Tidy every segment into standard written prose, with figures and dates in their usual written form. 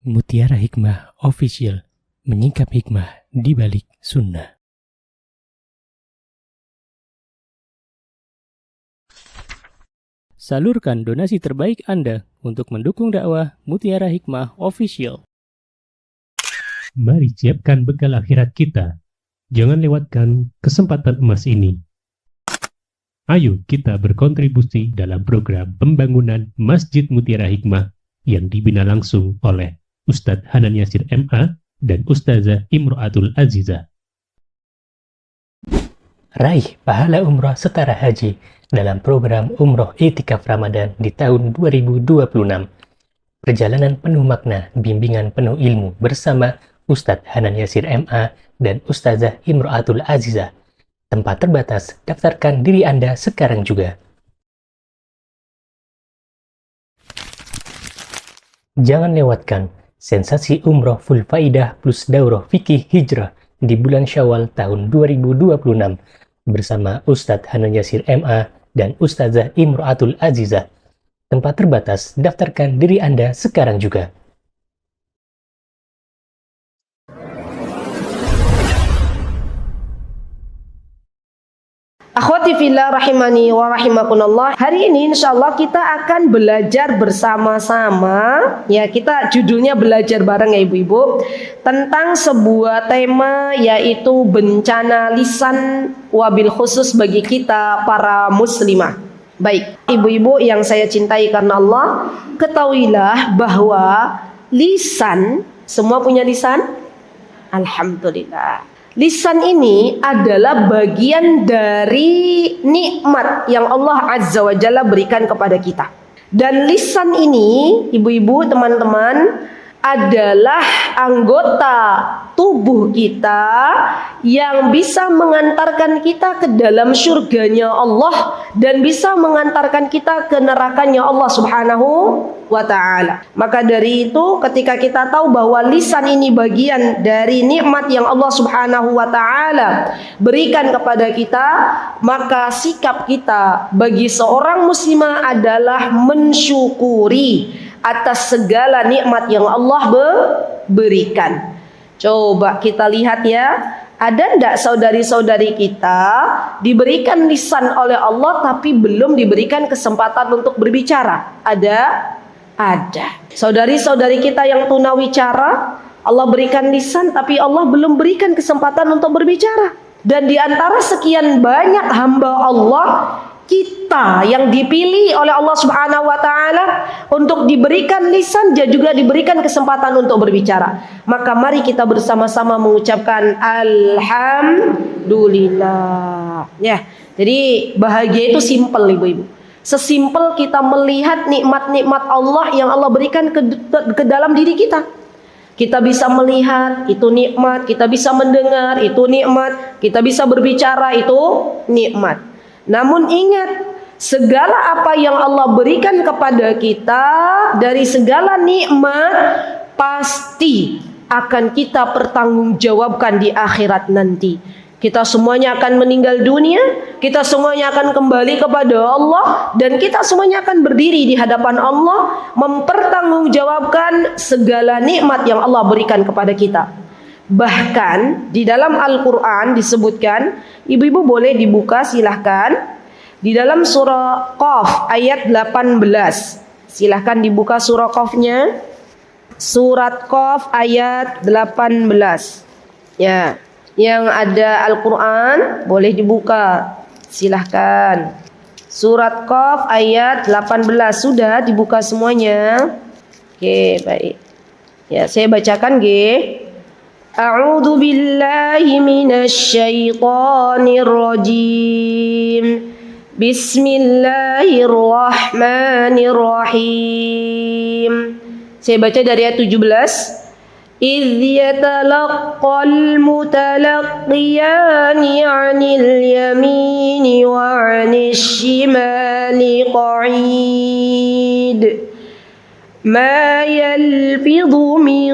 Mutiara Hikmah Official, menyingkap hikmah di balik sunnah. Salurkan donasi terbaik Anda untuk mendukung dakwah Mutiara Hikmah Official. Mari siapkan bekal akhirat kita. Jangan lewatkan kesempatan emas ini. Ayo kita berkontribusi dalam program pembangunan Masjid Mutiara Hikmah yang dibina langsung oleh Ustadz Hanan Yasir MA dan Ustazah Imro'atul Azizah. Raih pahala umroh setara haji dalam program Umroh Iktikaf Ramadan di tahun 2026. Perjalanan penuh makna, bimbingan penuh ilmu bersama Ustadz Hanan Yasir MA dan Ustazah Imro'atul Azizah. Tempat terbatas, daftarkan diri Anda sekarang juga. Jangan lewatkan sensasi umroh full faidah plus daurah fikih hijrah di bulan Syawal tahun 2026 bersama Ustadz Hanan Yasir MA dan Ustazah Imro'atul Azizah. Tempat terbatas, daftarkan diri Anda sekarang juga. Akhwati fillah rahimani wa rahimakumullah. Hari ini insyaallah kita akan belajar bersama-sama. Ya, kita judulnya belajar bareng ya ibu-ibu, tentang sebuah tema yaitu bencana lisan, wabil khusus bagi kita para muslimah. Baik, ibu-ibu yang saya cintai karena Allah, ketahuilah bahwa lisan, semua punya lisan? Alhamdulillah. Lisan ini adalah bagian dari nikmat yang Allah Azza wa Jalla berikan kepada kita. Dan lisan ini, ibu-ibu, teman-teman, adalah anggota tubuh kita yang bisa mengantarkan kita ke dalam surganya Allah dan bisa mengantarkan kita ke nerakanya Allah Subhanahu wa ta'ala. Maka dari itu, ketika kita tahu bahwa lisan ini bagian dari nikmat yang Allah Subhanahu wa ta'ala berikan kepada kita, maka sikap kita bagi seorang muslimah adalah mensyukuri atas segala nikmat yang Allah berikan. Coba kita lihat ya, ada enggak saudari-saudari kita diberikan lisan oleh Allah tapi belum diberikan kesempatan untuk berbicara? Ada? Ada. Saudari-saudari kita yang tunawicara, Allah berikan lisan tapi Allah belum berikan kesempatan untuk berbicara. Dan di antara sekian banyak hamba Allah, kita yang dipilih oleh Allah Subhanahu wa ta'ala untuk diberikan lisan dan juga diberikan kesempatan untuk berbicara. Maka mari kita bersama-sama mengucapkan Alhamdulillah. Ya, jadi bahagia itu simpel ibu-ibu. Sesimpel kita melihat nikmat-nikmat Allah yang Allah berikan ke dalam diri kita. Kita bisa melihat, itu nikmat. Kita bisa mendengar, itu nikmat. Kita bisa berbicara, itu nikmat. Namun ingat, segala apa yang Allah berikan kepada kita dari segala nikmat pasti akan kita pertanggungjawabkan di akhirat nanti. Kita semuanya akan meninggal dunia, kita semuanya akan kembali kepada Allah, dan kita semuanya akan berdiri di hadapan Allah mempertanggungjawabkan segala nikmat yang Allah berikan kepada kita. Bahkan di dalam Al-Quran disebutkan, ibu-ibu boleh dibuka silahkan, di dalam surah Qaf ayat 18. Silahkan dibuka surah Qafnya. Surat Qaf ayat 18. Ya, yang ada Al-Quran boleh dibuka, silahkan. Surat Qaf ayat 18. Sudah dibuka semuanya? Oke, baik. Ya, saya bacakan G. A'udzu billahi minasy syaithanir rajim. Bismillahirrahmanirrahim. Saya baca dari ayat 17. إذ يتلقى المتلقيان عن اليمين وعن الشمال قعيد ما يلفظ من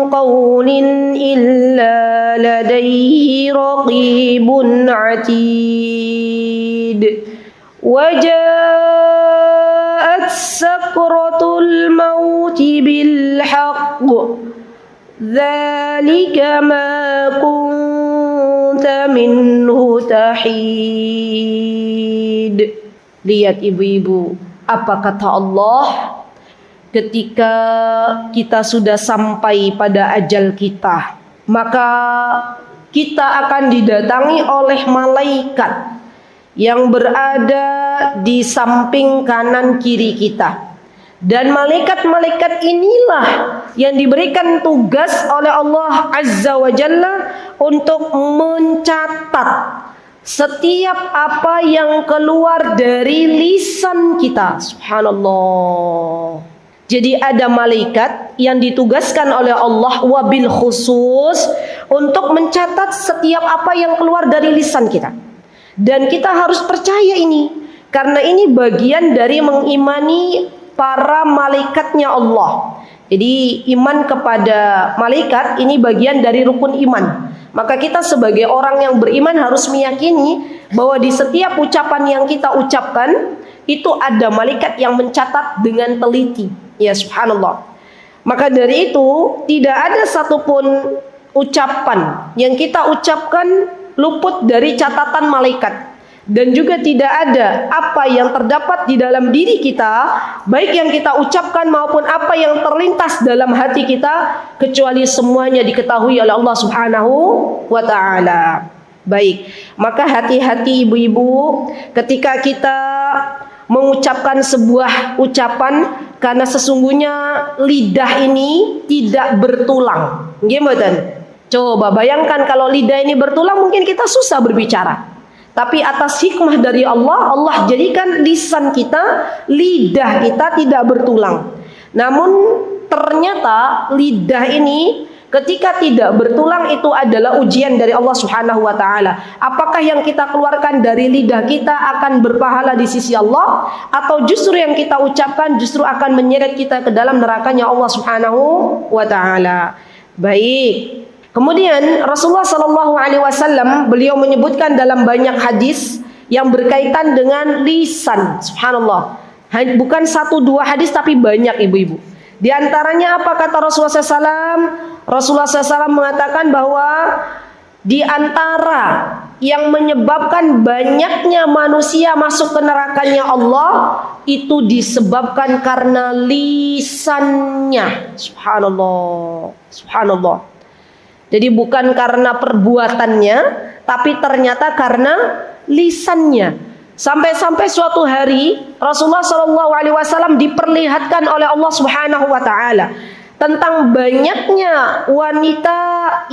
قول إلا لديه رقيب عتيد وجاءت سكرة الموت بالحق ذلك ما كنت منه تحيد. Lihat ibu-ibu, apa kata Allah ketika kita sudah sampai pada ajal kita, maka kita akan didatangi oleh malaikat yang berada di samping kanan kiri kita. Dan malaikat-malaikat inilah yang diberikan tugas oleh Allah Azza wa Jalla untuk mencatat setiap apa yang keluar dari lisan kita. Subhanallah. Jadi ada malaikat yang ditugaskan oleh Allah wabil khusus untuk mencatat setiap apa yang keluar dari lisan kita. Dan kita harus percaya ini, karena ini bagian dari mengimani para malaikatnya Allah. Jadi iman kepada malaikat ini bagian dari rukun iman. Maka kita sebagai orang yang beriman harus meyakini bahwa di setiap ucapan yang kita ucapkan itu ada malaikat yang mencatat dengan teliti. Ya subhanallah. Maka dari itu tidak ada satupun ucapan yang kita ucapkan luput dari catatan malaikat. Dan juga tidak ada apa yang terdapat di dalam diri kita, baik yang kita ucapkan maupun apa yang terlintas dalam hati kita, kecuali semuanya diketahui oleh Allah Subhanahu wa ta'ala. Baik, maka hati-hati ibu-ibu ketika kita mengucapkan sebuah ucapan, karena sesungguhnya lidah ini tidak bertulang. Gimana? Coba bayangkan kalau lidah ini bertulang, mungkin kita susah berbicara. Tapi atas hikmah dari Allah, Allah jadikan lisan kita, lidah kita tidak bertulang. Namun ternyata lidah ini ketika tidak bertulang itu adalah ujian dari Allah Subhanahu wa ta'ala. Apakah yang kita keluarkan dari lidah kita akan berpahala di sisi Allah, atau justru yang kita ucapkan justru akan menyeret kita ke dalam nerakanya Allah Subhanahu wa ta'ala. Baik. Kemudian Rasulullah Sallallahu Alaihi Wasallam beliau menyebutkan dalam banyak hadis yang berkaitan dengan lisan. Subhanallah. Bukan 1-2 hadis tapi banyak ibu-ibu. Di antaranya apa kata Rasulullah SAW? Rasulullah SAW mengatakan bahwa di antara yang menyebabkan banyaknya manusia masuk ke nerakanya Allah itu disebabkan karena lisannya. Subhanallah. Subhanallah. Jadi bukan karena perbuatannya, tapi ternyata karena lisannya. Sampai-sampai suatu hari Rasulullah SAW diperlihatkan oleh Allah Subhanahu wa ta'ala tentang banyaknya wanita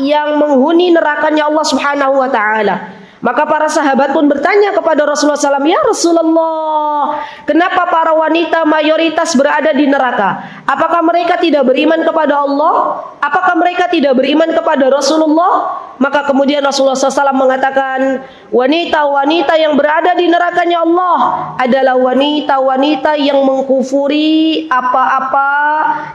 yang menghuni nerakanya Allah Subhanahu wa ta'ala. Maka para sahabat pun bertanya kepada Rasulullah SAW, ya Rasulullah, kenapa para wanita mayoritas berada di neraka? Apakah mereka tidak beriman kepada Allah? Apakah mereka tidak beriman kepada Rasulullah? Maka kemudian Rasulullah SAW mengatakan, wanita-wanita yang berada di nerakanya Allah adalah wanita-wanita yang mengkufuri apa-apa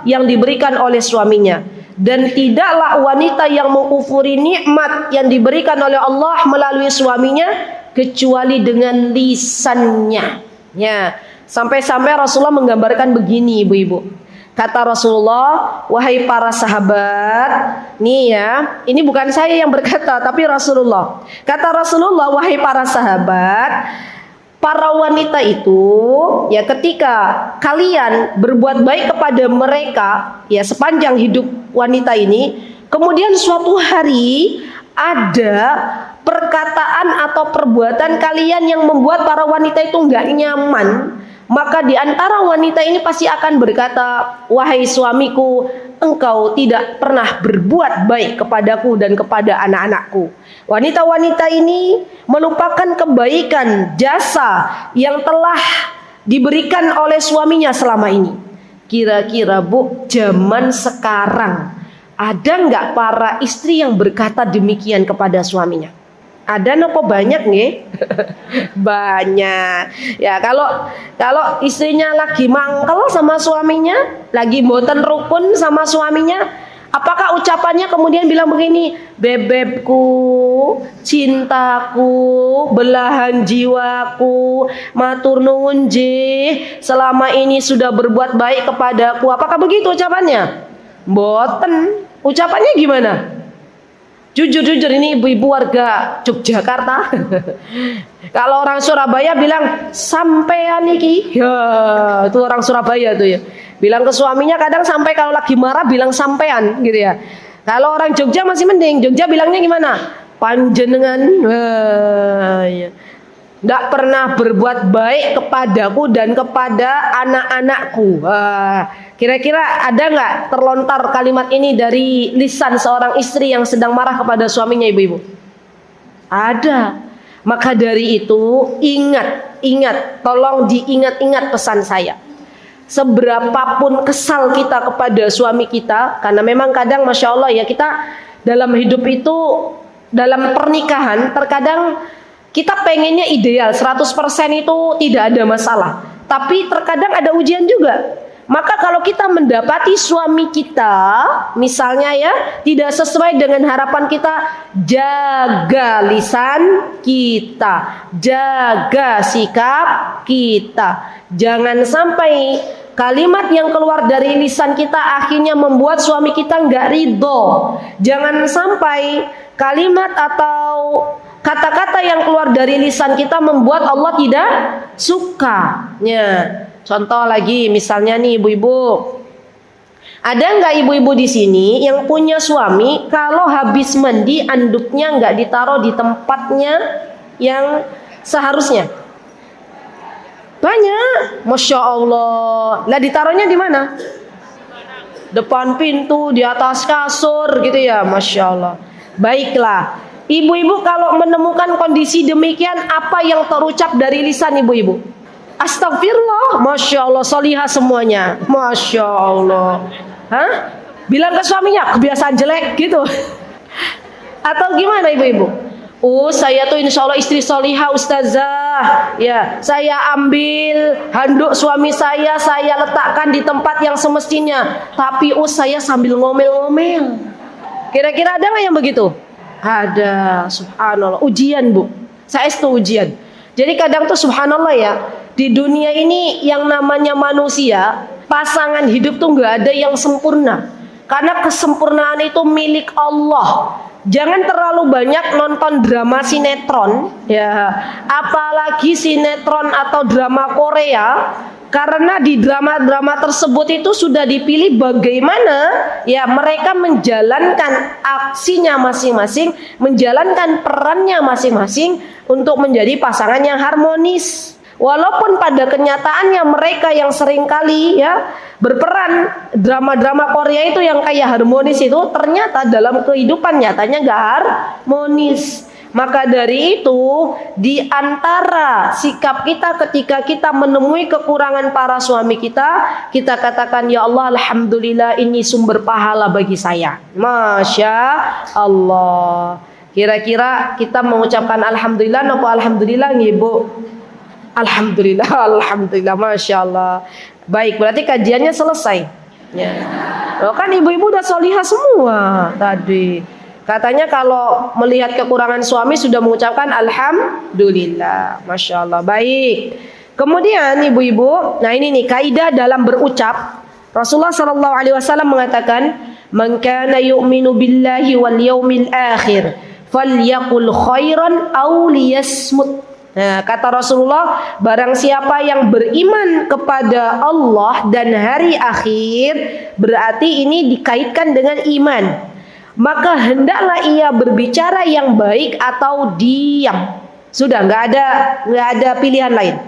yang diberikan oleh suaminya. Dan tidaklah wanita yang mengkufuri nikmat yang diberikan oleh Allah melalui suaminya kecuali dengan lisannya. Ya, sampai-sampai Rasulullah menggambarkan begini ibu-ibu. Kata Rasulullah, wahai para sahabat, nih ya, ini bukan saya yang berkata tapi Rasulullah. Kata Rasulullah, wahai para sahabat, para wanita itu ya ketika kalian berbuat baik kepada mereka ya sepanjang hidup wanita ini, kemudian suatu hari ada perkataan atau perbuatan kalian yang membuat para wanita itu nggak nyaman, maka di antara wanita ini pasti akan berkata, wahai suamiku, engkau tidak pernah berbuat baik kepadaku dan kepada anak-anakku. Wanita-wanita ini melupakan kebaikan jasa yang telah diberikan oleh suaminya selama ini. Kira-kira Bu, zaman sekarang ada nggak para istri yang berkata demikian kepada suaminya? Ada nopo banyak nih? Banyak. Ya kalau istrinya lagi mangkel sama suaminya, lagi mboten rukun sama suaminya, Apakah ucapannya kemudian bilang begini, bebebku, cintaku, belahan jiwaku, matur nuwun nggih, selama ini sudah berbuat baik kepadaku. Apakah begitu ucapannya? Mboten. Ucapannya gimana? Jujur ini ibu-ibu warga Yogyakarta. Kalau orang Surabaya bilang sampean iki. Ya, itu orang Surabaya tuh ya. Bilang ke suaminya kadang sampai kalau lagi marah bilang sampean gitu ya. Kalau orang Jogja masih mending. Jogja bilangnya gimana? Panjenengan. Ya. Nggak pernah berbuat baik kepadaku dan kepada anak-anakku. Kira-kira ada nggak terlontar kalimat ini dari lisan seorang istri yang sedang marah kepada suaminya, ibu-ibu? Ada. Maka dari itu ingat, tolong diingat-ingat pesan saya. Seberapapun kesal kita kepada suami kita, karena memang kadang Masya Allah ya, kita dalam hidup itu, dalam pernikahan terkadang kita pengennya ideal 100% itu tidak ada masalah, tapi terkadang ada ujian juga. Maka kalau kita mendapati suami kita misalnya ya tidak sesuai dengan harapan kita, jaga lisan kita, jaga sikap kita. Jangan sampai kalimat yang keluar dari lisan kita akhirnya membuat suami kita nggak ridho. Jangan sampai kalimat atau kata-kata yang keluar dari lisan kita membuat Allah tidak suka. Contoh lagi, misalnya nih ibu-ibu, ada nggak ibu-ibu di sini yang punya suami kalau habis mandi anduknya nggak ditaruh di tempatnya yang seharusnya? Banyak, Masya Allah. Lah ditaruhnya di mana? Depan pintu, di atas kasur gitu ya, Masya Allah. Baiklah, ibu-ibu kalau menemukan kondisi demikian, apa yang terucap dari lisan ibu-ibu? Astagfirullah, Masya Allah, solihah semuanya, Masya Allah. Bilang ke suaminya kebiasaan jelek gitu. Atau gimana ibu-ibu? Saya tuh insya Allah istri solihah ustazah. Ya, saya ambil handuk suami saya letakkan di tempat yang semestinya. Tapi saya sambil ngomel-ngomel. Kira-kira ada nggak yang begitu? Ada, subhanallah. Ujian bu, saya itu ujian. Jadi kadang tuh subhanallah ya, di dunia ini yang namanya manusia, pasangan hidup tuh nggak ada yang sempurna. Karena kesempurnaan itu milik Allah. Jangan terlalu banyak nonton drama sinetron, ya, apalagi sinetron atau drama Korea. Karena di drama-drama tersebut itu sudah dipilih bagaimana ya mereka menjalankan aksinya masing-masing, menjalankan perannya masing-masing untuk menjadi pasangan yang harmonis. Walaupun pada kenyataannya mereka yang seringkali ya berperan drama-drama Korea itu yang kayak harmonis itu ternyata dalam kehidupan nyatanya gak harmonis. Maka dari itu di antara sikap kita ketika kita menemui kekurangan para suami kita, kita katakan ya Allah alhamdulillah ini sumber pahala bagi saya. Masya Allah. Kira-kira kita mengucapkan alhamdulillah nopo alhamdulillah nggih Bu? Alhamdulillah, alhamdulillah, Masya Allah. Baik, berarti kajiannya selesai ya. Kan ibu-ibu udah solihah semua tadi. Katanya kalau melihat kekurangan suami sudah mengucapkan alhamdulillah, Masya Allah. Baik. Kemudian ibu-ibu, nah ini nih kaidah dalam berucap. Rasulullah SAW mengatakan, "Man kana yu'minu billahi wal yaumil akhir, falyaqul khairan aw liyasmut." Nah, kata Rasulullah, barang siapa yang beriman kepada Allah dan hari akhir, berarti ini dikaitkan dengan iman. Maka hendaklah ia berbicara yang baik atau diam. Sudah nggak ada pilihan lain.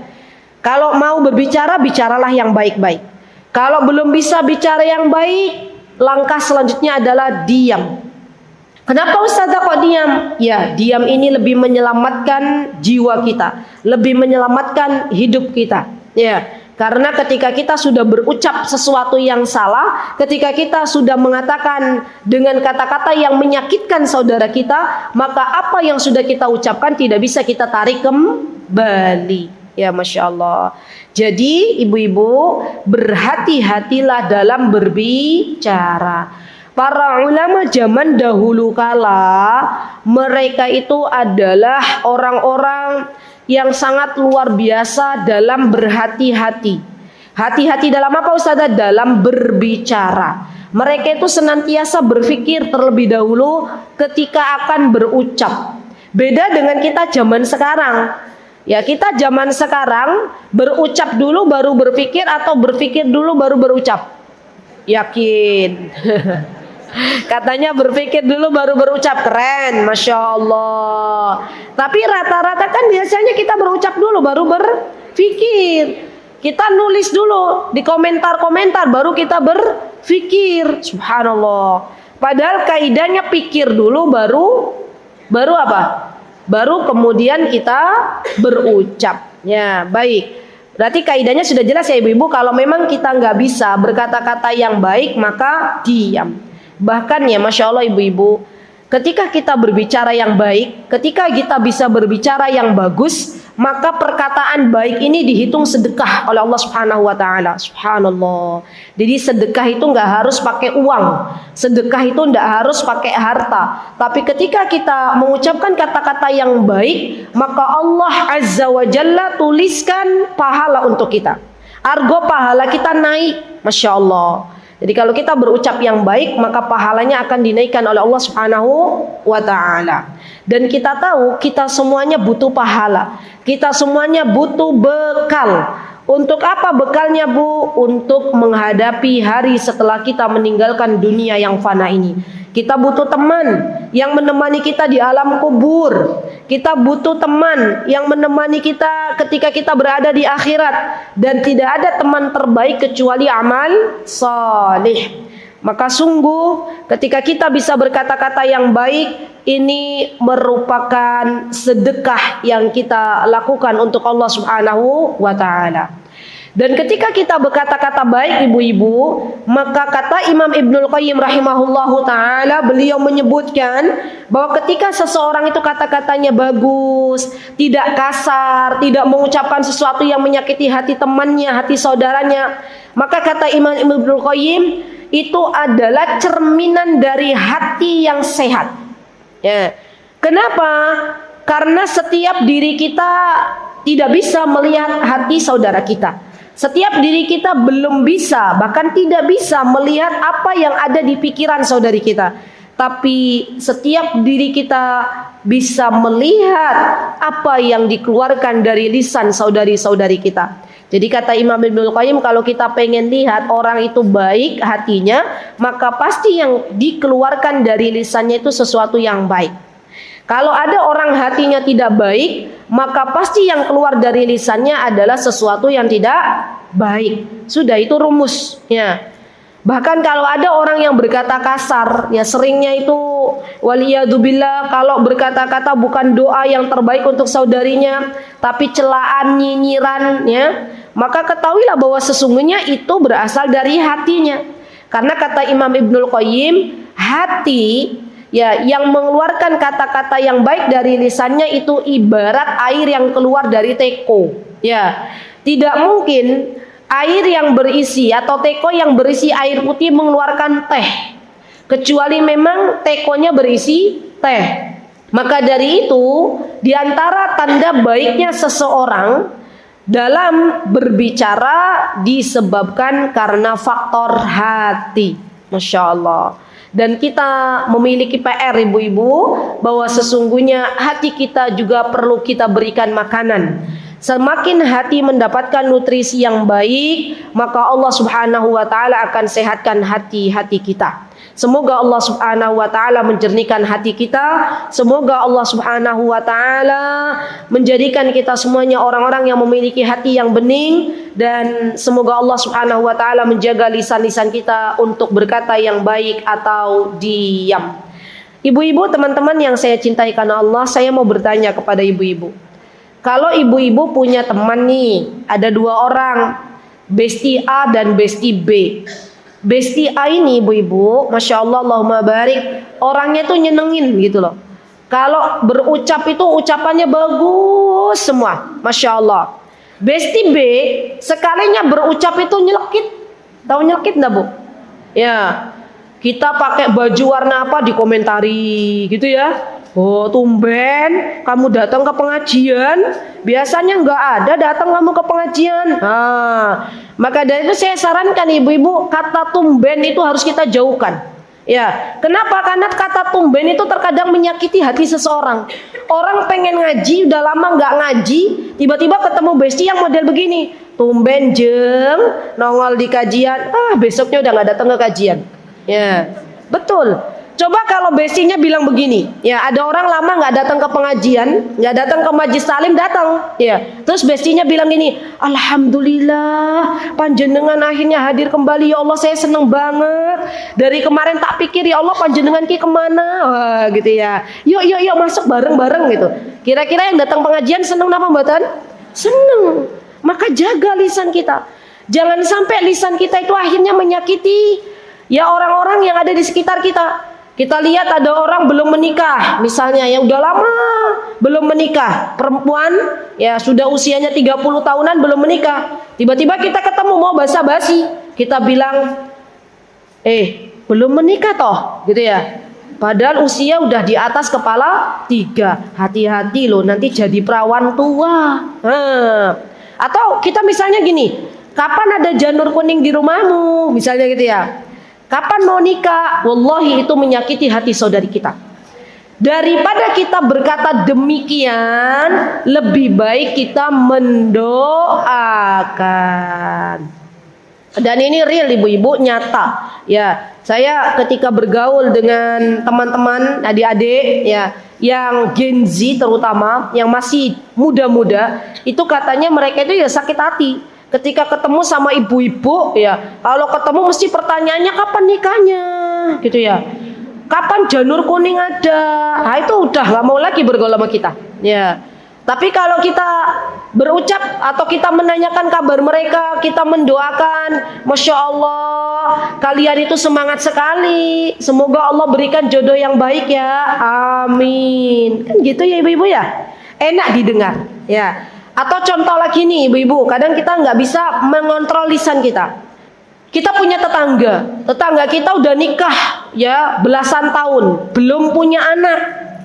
Kalau mau berbicara, bicaralah yang baik-baik. Kalau belum bisa bicara yang baik, langkah selanjutnya adalah diam. Kenapa Ustazah kok diam? Ya, diam ini lebih menyelamatkan jiwa kita, lebih menyelamatkan hidup kita. Ya, karena ketika kita sudah berucap sesuatu yang salah, ketika kita sudah mengatakan dengan kata-kata yang menyakitkan saudara kita, maka apa yang sudah kita ucapkan tidak bisa kita tarik kembali. Ya, Masya Allah. Jadi ibu-ibu berhati-hatilah dalam berbicara. Para ulama zaman dahulu kala, mereka itu adalah orang-orang yang sangat luar biasa dalam berhati-hati. Hati-hati dalam apa Ustazah? Dalam berbicara. Mereka itu senantiasa berpikir terlebih dahulu ketika akan berucap. Beda dengan kita zaman sekarang. Ya, kita zaman sekarang berucap dulu baru berpikir atau berpikir dulu baru berucap. Yakin? Katanya berpikir dulu baru berucap. Keren, Masya Allah. Tapi rata-rata kan biasanya kita berucap dulu baru berpikir. Kita nulis dulu di komentar-komentar baru kita berpikir. Subhanallah. Padahal kaidahnya pikir dulu baru apa? Baru kemudian kita berucap. Ya, baik. Berarti kaidahnya sudah jelas ya ibu-ibu. Kalau memang kita nggak bisa berkata-kata yang baik, maka diam. Bahkan ya Masya Allah ibu-ibu, ketika kita berbicara yang baik, ketika kita bisa berbicara yang bagus, maka perkataan baik ini dihitung sedekah oleh Allah Subhanahu wa Ta'ala. Subhanallah. Jadi sedekah itu nggak harus pakai uang, sedekah itu nggak harus pakai harta. Tapi ketika kita mengucapkan kata-kata yang baik, maka Allah Azza wa Jalla tuliskan pahala untuk kita. Argo pahala kita naik, Masya Allah. Jadi kalau kita berucap yang baik, maka pahalanya akan dinaikkan oleh Allah Subhanahu wa Ta'ala. Dan kita tahu kita semuanya butuh pahala. Kita semuanya butuh bekal. Untuk apa bekalnya Bu? Untuk menghadapi hari setelah kita meninggalkan dunia yang fana ini. Kita butuh teman yang menemani kita di alam kubur. Kita butuh teman yang menemani kita ketika kita berada di akhirat. Dan tidak ada teman terbaik kecuali amal salih. Maka sungguh ketika kita bisa berkata-kata yang baik, ini merupakan sedekah yang kita lakukan untuk Allah Subhanahu wa Ta'ala. Dan ketika kita berkata-kata baik ibu-ibu, maka kata Imam Ibnul Qayyim rahimahullahu ta'ala, beliau menyebutkan bahwa ketika seseorang itu kata-katanya bagus, tidak kasar, tidak mengucapkan sesuatu yang menyakiti hati temannya, hati saudaranya, maka kata Imam Ibnul Qayyim, itu adalah cerminan dari hati yang sehat. Ya. Kenapa? Karena setiap diri kita tidak bisa melihat hati saudara kita. Setiap diri kita belum bisa, bahkan tidak bisa melihat apa yang ada di pikiran saudari kita. Tapi setiap diri kita bisa melihat apa yang dikeluarkan dari lisan saudari-saudari kita. Jadi kata Imam Ibnul Qayyim, kalau kita pengen lihat orang itu baik hatinya, maka pasti yang dikeluarkan dari lisannya itu sesuatu yang baik. Kalau ada orang hatinya tidak baik, maka pasti yang keluar dari lisannya adalah sesuatu yang tidak baik. Sudah, itu rumusnya. Bahkan kalau ada orang yang berkata kasar, ya seringnya itu waliyadzubillah, kalau berkata-kata bukan doa yang terbaik untuk saudarinya, tapi celaan, nyinyiran, ya, maka ketahuilah bahwa sesungguhnya itu berasal dari hatinya. Karena kata Imam Ibnul Qayyim, hati ya yang mengeluarkan kata-kata yang baik dari lisannya itu ibarat air yang keluar dari teko. Ya, tidak mungkin air yang berisi atau teko yang berisi air putih mengeluarkan teh, kecuali memang tekonya berisi teh. Maka dari itu, diantara tanda baiknya seseorang dalam berbicara disebabkan karena faktor hati. Masya Allah. Dan kita memiliki PR ibu-ibu, bahwa sesungguhnya hati kita juga perlu kita berikan makanan. Semakin hati mendapatkan nutrisi yang baik, maka Allah Subhanahu wa Ta'ala akan sehatkan hati-hati kita. Semoga Allah Subhanahu wa Ta'ala menjernihkan hati kita. Semoga Allah Subhanahu wa Ta'ala menjadikan kita semuanya orang-orang yang memiliki hati yang bening. Dan semoga Allah Subhanahu wa Ta'ala menjaga lisan-lisan kita untuk berkata yang baik atau diam. Ibu-ibu, teman-teman yang saya cintai karena Allah, saya mau bertanya kepada ibu-ibu. Kalau ibu-ibu punya teman nih, ada 2 orang, Besti A dan Besti B. Besti A ini ibu-ibu, Masya Allah, Allahumma barik, orangnya tuh nyenengin gitu loh. Kalau berucap itu ucapannya bagus semua, Masya Allah. Besti B, sekalinya berucap itu nyelekit. Tahu nyelekit enggak Bu? Ya, Kita pakai baju warna apa dikomentari gitu ya. Oh tumben kamu datang ke pengajian, biasanya nggak ada datang kamu ke pengajian. Maka dari itu saya sarankan ibu-ibu, kata tumben itu harus kita jauhkan. Ya, kenapa? Karena kata tumben itu terkadang menyakiti hati seseorang. Orang pengen ngaji, udah lama nggak ngaji, tiba-tiba ketemu besti yang model begini. Tumben jeng, nongol di kajian, besoknya udah nggak datang ke kajian. Ya, betul. Coba kalau bestinya bilang begini, ya ada orang lama nggak datang ke pengajian, nggak datang ke majlis talim, datang, ya. Terus bestinya bilang gini, alhamdulillah, panjenengan akhirnya hadir kembali, ya Allah saya seneng banget. Dari kemarin tak pikir ya Allah panjenengan ki kemana, wah gitu ya. Yuk masuk bareng-bareng gitu. Kira-kira yang datang pengajian seneng apa mboten? Seneng. Maka jaga lisan kita, jangan sampai lisan kita itu akhirnya menyakiti ya orang-orang yang ada di sekitar kita. Kita lihat ada orang belum menikah, misalnya yang udah lama belum menikah, perempuan ya sudah usianya 30 tahunan belum menikah. Tiba-tiba kita ketemu mau basa-basi, kita bilang, belum menikah toh, gitu ya. Padahal usia udah di atas kepala 3. Hati-hati loh, nanti jadi perawan tua. Atau kita misalnya gini, kapan ada janur kuning di rumahmu, misalnya gitu ya. Kapan mau nikah? Wallahi itu menyakiti hati saudari kita. Daripada kita berkata demikian, lebih baik kita mendoakan. Dan ini real ibu-ibu, nyata. Ya, saya ketika bergaul dengan teman-teman, adik-adik ya, yang Gen Z terutama, yang masih muda-muda, itu katanya mereka itu ya sakit hati. Ketika ketemu sama ibu-ibu ya, kalau ketemu mesti pertanyaannya kapan nikahnya, gitu ya. Kapan janur kuning ada? Nah, itu udah nggak mau lagi bergaul sama kita. Ya. Tapi kalau kita berucap atau kita menanyakan kabar mereka, kita mendoakan, Masya Allah, kalian itu semangat sekali. Semoga Allah berikan jodoh yang baik ya. Amin. Kan gitu ya ibu-ibu ya. Enak didengar. Ya. Atau contoh lagi nih ibu-ibu, kadang kita nggak bisa mengontrol lisan kita. Kita punya tetangga kita udah nikah ya belasan tahun, belum punya anak.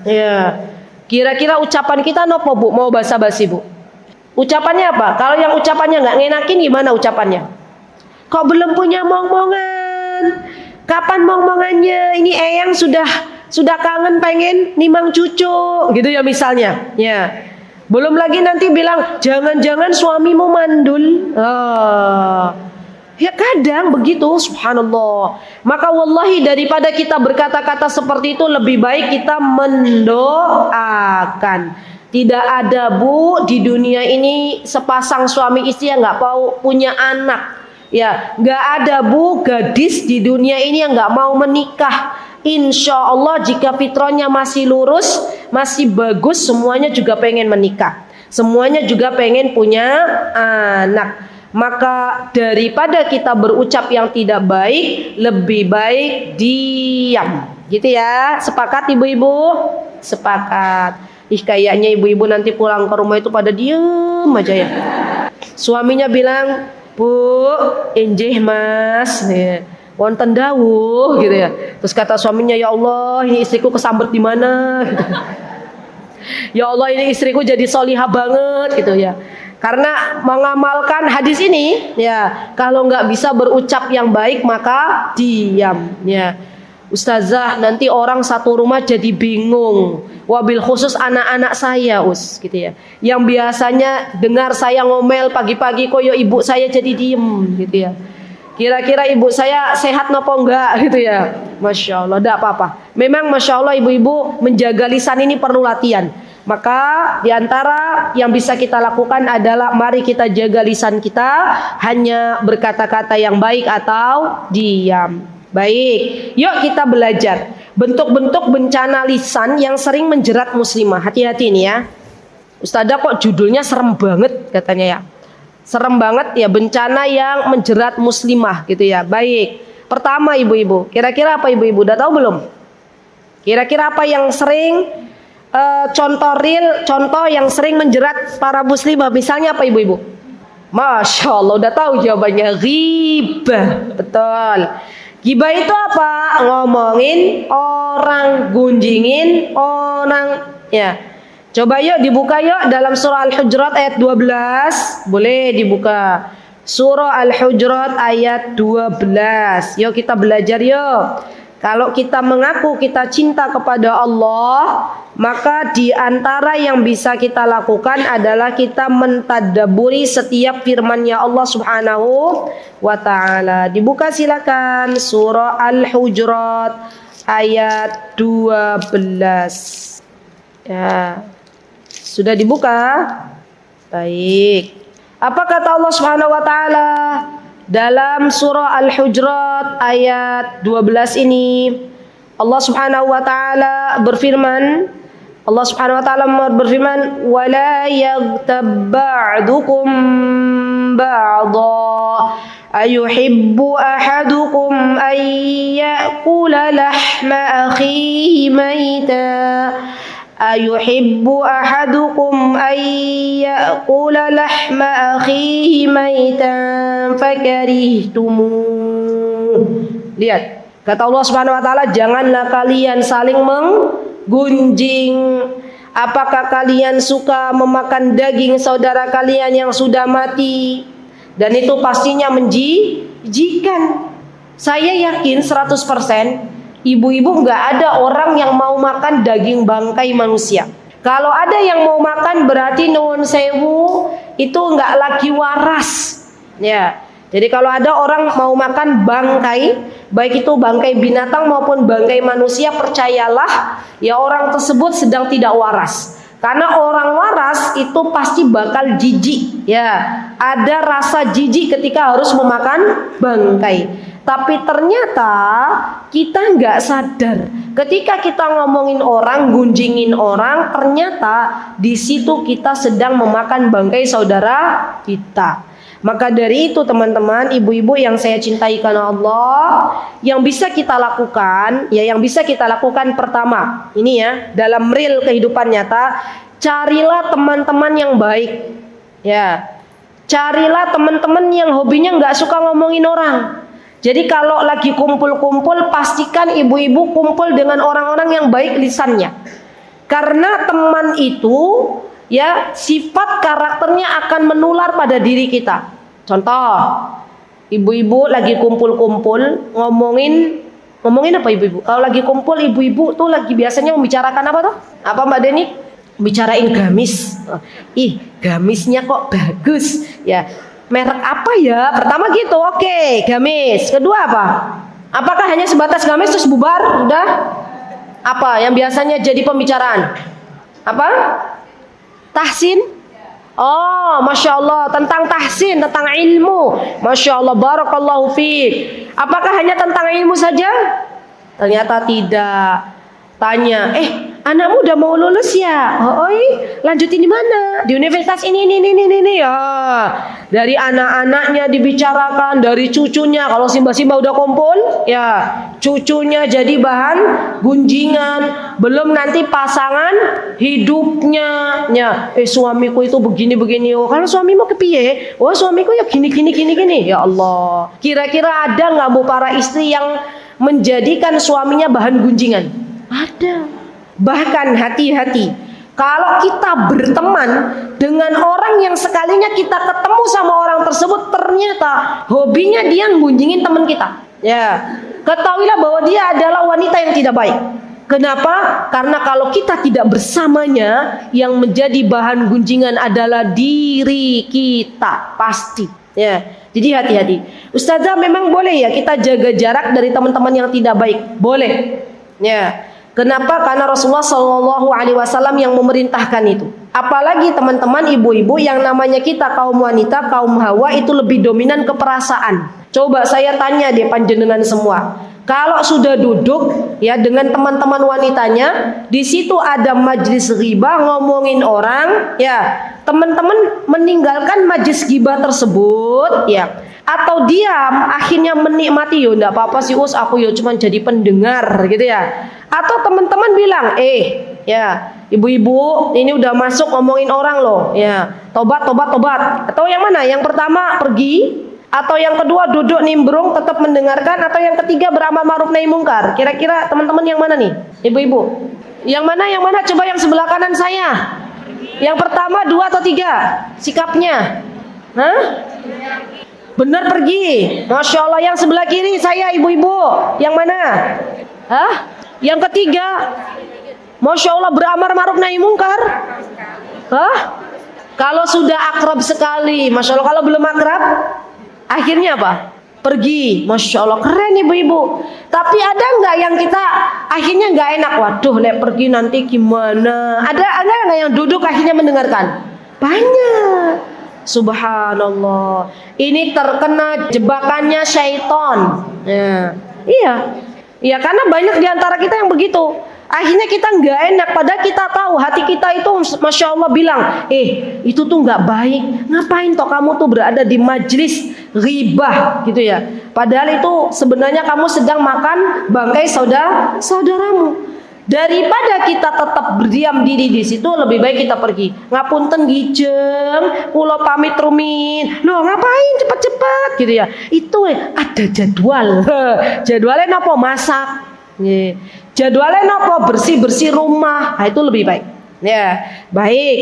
Ya, kira-kira ucapan kita nopo bu? Mau basa-basi bu? Ucapannya apa? Kalau yang ucapannya nggak ngenakin gimana ucapannya? Kok belum punya mong-mongan? Kapan mong-mongannya? Ini eyang sudah kangen pengen nimang cucu, gitu ya misalnya. Ya. Belum lagi nanti bilang, jangan-jangan suamimu mandul. Ya kadang begitu, subhanallah. Maka wallahi daripada kita berkata-kata seperti itu, lebih baik kita mendoakan. Tidak ada bu di dunia ini sepasang suami istri yang gak mau punya anak. Ya, gak ada bu gadis di dunia ini yang gak mau menikah. Insya Allah jika fitrahnya masih lurus, masih bagus, semuanya juga pengen menikah, semuanya juga pengen punya anak. Maka daripada kita berucap yang tidak baik, lebih baik diam. Gitu ya, sepakat ibu-ibu? Sepakat. Kayaknya ibu-ibu nanti pulang ke rumah itu pada diem aja ya. Suaminya bilang, Bu, enjeh mas ya. Wonten dawuh gitu ya. Terus kata suaminya, ya Allah ini istriku kesambet di mana gitu. Ya Allah ini istriku jadi solihah banget gitu ya. Karena mengamalkan hadis ini ya, kalau nggak bisa berucap yang baik maka diam ya. Ustazah nanti orang satu rumah jadi bingung. Wabil khusus anak-anak saya gitu ya. Yang biasanya dengar saya ngomel pagi-pagi koyo ibu saya jadi diem gitu ya. Kira-kira ibu saya sehat nopo enggak gitu ya. Masya Allah, tidak apa-apa. Memang Masya Allah ibu-ibu menjaga lisan ini perlu latihan. Maka diantara yang bisa kita lakukan adalah mari kita jaga lisan kita, hanya berkata-kata yang baik atau diam. Baik, yuk kita belajar bentuk-bentuk bencana lisan yang sering menjerat muslimah. Hati-hati nih ya. Ustazah kok judulnya serem banget katanya ya. Serem banget ya, bencana yang menjerat muslimah gitu ya. Baik, pertama ibu-ibu, kira-kira apa ibu-ibu? Udah tahu belum? Kira-kira apa yang sering contoh real, contoh yang sering menjerat para muslimah? Misalnya apa ibu-ibu? Masya Allah, udah tahu jawabannya, ghibah. Betul. Gibah itu apa? Ngomongin orang, gunjingin orang. Ya. Coba yuk dibuka yuk dalam surah Al-Hujurat ayat 12. Boleh dibuka. Surah Al-Hujurat ayat 12. Yuk kita belajar yuk. Kalau kita mengaku kita cinta kepada Allah, maka di antara yang bisa kita lakukan adalah kita mentadabburi setiap firman-Nya Allah Subhanahu wa taala. Dibuka silakan surah Al-Hujurat ayat 12. Ya. Sudah dibuka? Baik. Apa kata Allah Subhanahu wa taala dalam surah Al-Hujurat ayat 12 ini? Allah Subhanahu wa taala berfirman, wala yaghtab ba'dukum ba'dha ayuhibbu ahadukum an ya'kula lahma akhihi maita ayuhibbu ahadukum an ya'kula lahma akhihi maitan fakarihtumuh. Lihat, kata Allah Subhanahu wa taala, janganlah kalian saling menggunjing. Apakah kalian suka memakan daging saudara kalian yang sudah mati? Dan itu pastinya menjijikan. Saya yakin 100% ibu-ibu nggak ada orang yang mau makan daging bangkai manusia. Kalau ada yang mau makan berarti nuwun sewu itu nggak lagi waras. Ya. Jadi kalau ada orang mau makan bangkai, baik itu bangkai binatang maupun bangkai manusia, percayalah ya orang tersebut sedang tidak waras. Karena orang waras itu pasti bakal jijik. Ya, ada rasa jijik ketika harus memakan bangkai. Tapi ternyata kita nggak sadar ketika kita ngomongin orang, gunjingin orang, ternyata di situ kita sedang memakan bangkai saudara kita. Maka dari itu teman-teman, ibu-ibu yang saya cintai karena Allah, yang bisa kita lakukan, pertama, ini ya, dalam real kehidupan nyata, carilah teman-teman yang baik. Ya, carilah teman-teman yang hobinya nggak suka ngomongin orang. Jadi kalau lagi kumpul-kumpul, pastikan ibu-ibu kumpul dengan orang-orang yang baik lisannya. Karena teman itu ya sifat karakternya akan menular pada diri kita. Contoh, ibu-ibu lagi kumpul-kumpul ngomongin apa ibu-ibu? Kalau lagi kumpul ibu-ibu tuh lagi biasanya membicarakan apa tuh? Apa Mbak Deni? Bicarain gamis. Ih, gamisnya kok bagus. Ya. Merek apa ya? Pertama gitu, oke, gamis. Kedua apa? Apakah hanya sebatas gamis terus bubar? Udah? Apa yang biasanya jadi pembicaraan? Apa? Tahsin? Oh, Masya Allah, tentang tahsin, tentang ilmu. Masya Allah, barakallahu fiik. Apakah hanya tentang ilmu saja? Ternyata tidak. Tanya, anakmu udah mau lulus ya? Lanjutin di mana? Di universitas ini. Ya. Dari anak-anaknya dibicarakan, dari cucunya. Kalau simba-simba udah kumpul, ya cucunya jadi bahan gunjingan. Belum nanti pasangan hidupnya. Ya, suamiku itu begini. Oh, kalau suamimu kepiye? Oh, suamiku ya gini. Ya Allah. Kira-kira ada nggak bu para istri yang menjadikan suaminya bahan gunjingan? Ada. Bahkan hati-hati kalau kita berteman dengan orang yang sekalinya kita ketemu sama orang tersebut ternyata hobinya dia ngunjingin teman kita. Ya, ketahuilah bahwa dia adalah wanita yang tidak baik. Kenapa? Karena kalau kita tidak bersamanya, yang menjadi bahan gunjingan adalah diri kita pasti. Ya, jadi hati-hati. Ustazah, memang boleh ya kita jaga jarak dari teman-teman yang tidak baik? Boleh. Ya. Kenapa? Karena Rasulullah SAW yang memerintahkan itu. Apalagi teman-teman ibu-ibu yang namanya kita kaum wanita, kaum hawa itu lebih dominan ke perasaan. Coba saya tanya deh panjenengan semua. Kalau sudah duduk ya dengan teman-teman wanitanya, di situ ada majlis ghibah ngomongin orang, ya teman-teman meninggalkan majlis ghibah tersebut, ya atau diam akhirnya menikmati, yo enggak apa-apa sih us, aku yo cuma jadi pendengar gitu ya. Atau teman-teman bilang, ya ibu-ibu ini udah masuk ngomongin orang loh, ya tobat. Atau yang mana? Yang pertama pergi, Atau yang kedua duduk nimbrung tetap mendengarkan, atau yang ketiga beramal ma'ruf nahi mungkar? Kira-kira teman-teman yang mana nih? Ibu-ibu. Yang mana? Yang mana? Coba yang sebelah kanan saya. Yang pertama 2 atau 3 sikapnya? Hah? Benar pergi. Masya Allah. Yang sebelah kiri saya ibu-ibu. Yang mana? Hah? Yang ketiga? Masya Allah beramal ma'ruf nahi mungkar. Hah? Kalau sudah akrab sekali, Masya Allah. Kalau belum akrab, akhirnya apa? Pergi. Masya Allah, keren ibu-ibu. Tapi ada nggak yang kita akhirnya nggak enak? Waduh, pergi nanti gimana? Ada nggak yang duduk akhirnya mendengarkan? Banyak. Subhanallah. Ini terkena jebakannya syaitan. Ya. Iya, karena banyak diantara kita yang begitu. Akhirnya kita nggak enak, padahal kita tahu hati kita itu Masya Allah bilang, itu tuh nggak baik. Ngapain toh kamu tuh berada di majlis ghibah gitu ya. Padahal itu sebenarnya kamu sedang makan bangkai saudaramu. Daripada kita tetap berdiam diri di situ, lebih baik kita pergi. Ngapunten gijeng, kula pamit rumin. Loh ngapain cepet-cepet gitu ya. Itu ada jadwal. Jadwalnya napa masak. Jadwalnya nopo bersih-bersih rumah. Nah, itu lebih baik. Ya, baik.